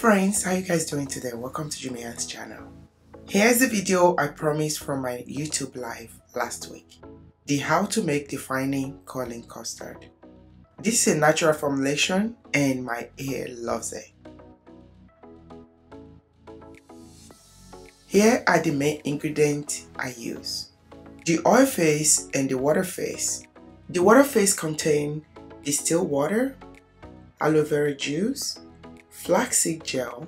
friends, how you guys doing today? Welcome to Jumian's channel. Here's the video I promised from my YouTube live last week. The how to make defining curling custard. This is a natural formulation and my hair loves it. Here are the main ingredients I use. The oil phase and the water phase. The water phase contains distilled water, aloe vera juice, flaxseed gel,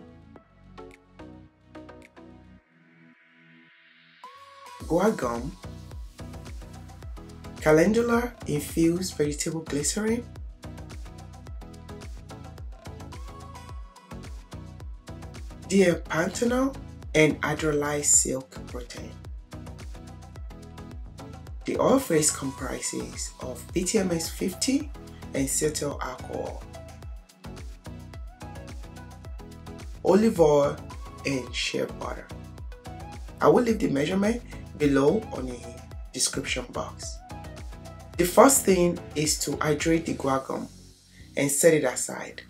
Guar Gum, calendula infused vegetable glycerine, Panthenol, and hydrolyzed silk protein. The oil phase comprises of BTMS 50 and Cetearyl Alcohol, olive oil, and shea butter. I will leave the measurement below on the description box. The first thing is to hydrate the Guar Gum and set it aside.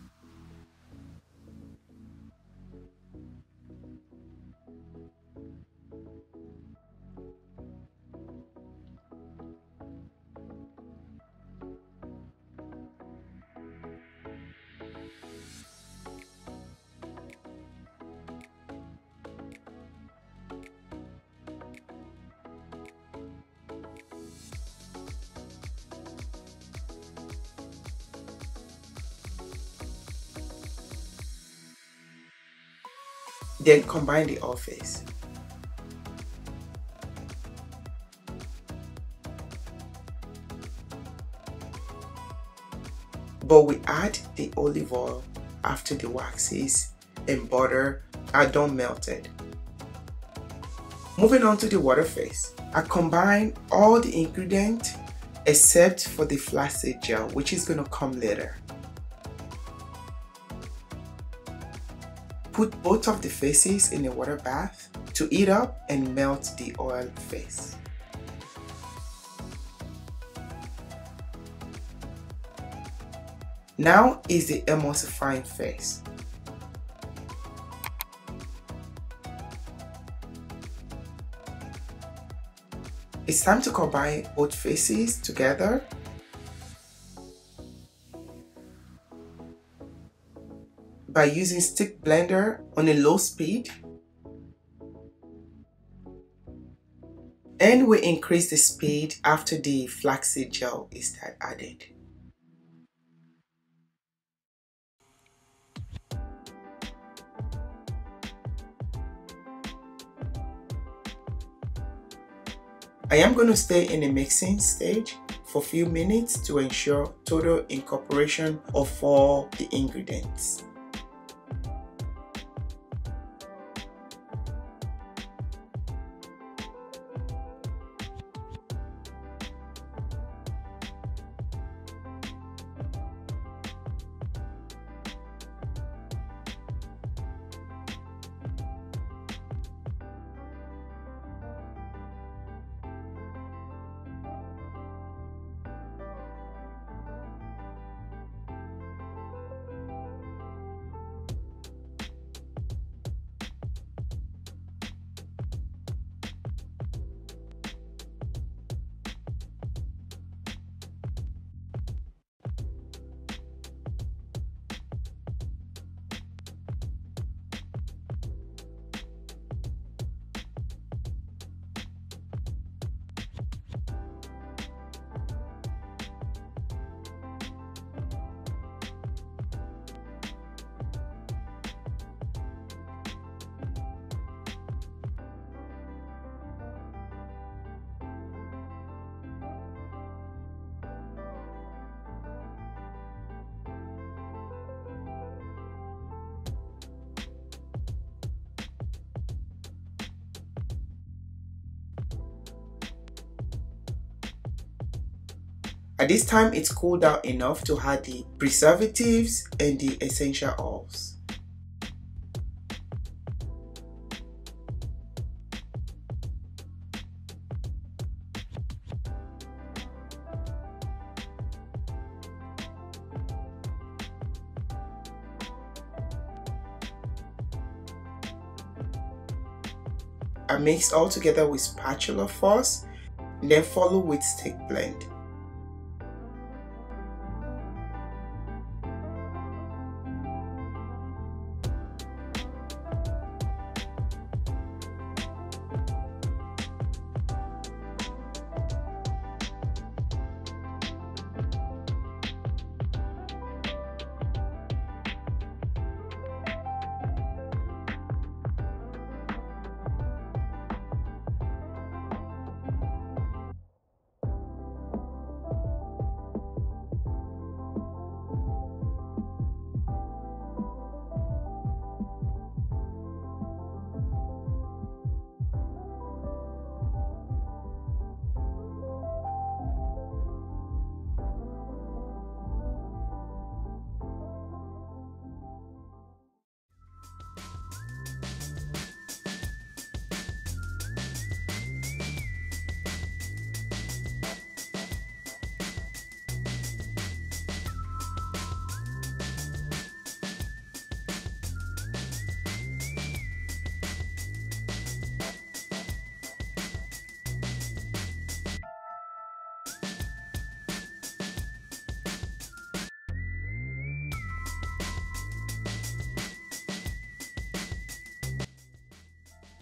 Then combine the oil phase. But we add the olive oil after the waxes and butter are done melted. Moving on to the water phase. I combine all the ingredients except for the Flaxseed Gel, which is going to come later. Put both of the phases in a water bath to heat up and melt the oil phase. Now is the emulsifying phase. It's time to combine both phases together. By using stick blender on a low speed, and we increase the speed after the flaxseed gel is added. I am going to stay in the mixing stage for a few minutes to ensure total incorporation of all the ingredients. At this time, it's cooled down enough to add the preservatives and the essential oils. I mix all together with spatula first, then follow with stick blend.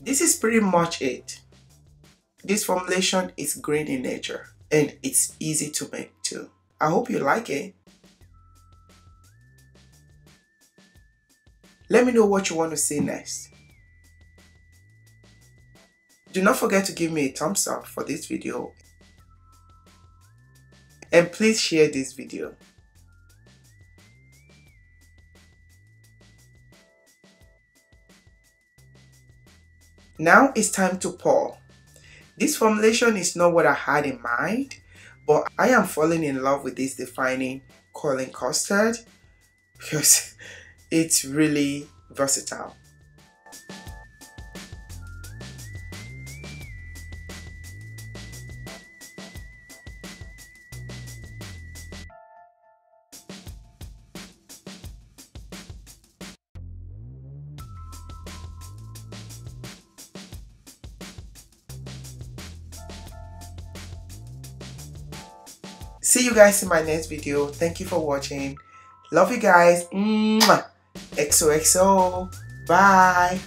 This is pretty much it. This formulation is green in nature and it's easy to make too. I hope you like it. Let me know what you want to see next. Do not forget to give me a thumbs up for this video and please share this video. Now it's time to pour. This formulation is not what I had in mind, but I am falling in love with this defining curling custard because it's really versatile. See you guys in my next video. Thank you for watching. Love you guys. Mwah. XOXO. Bye.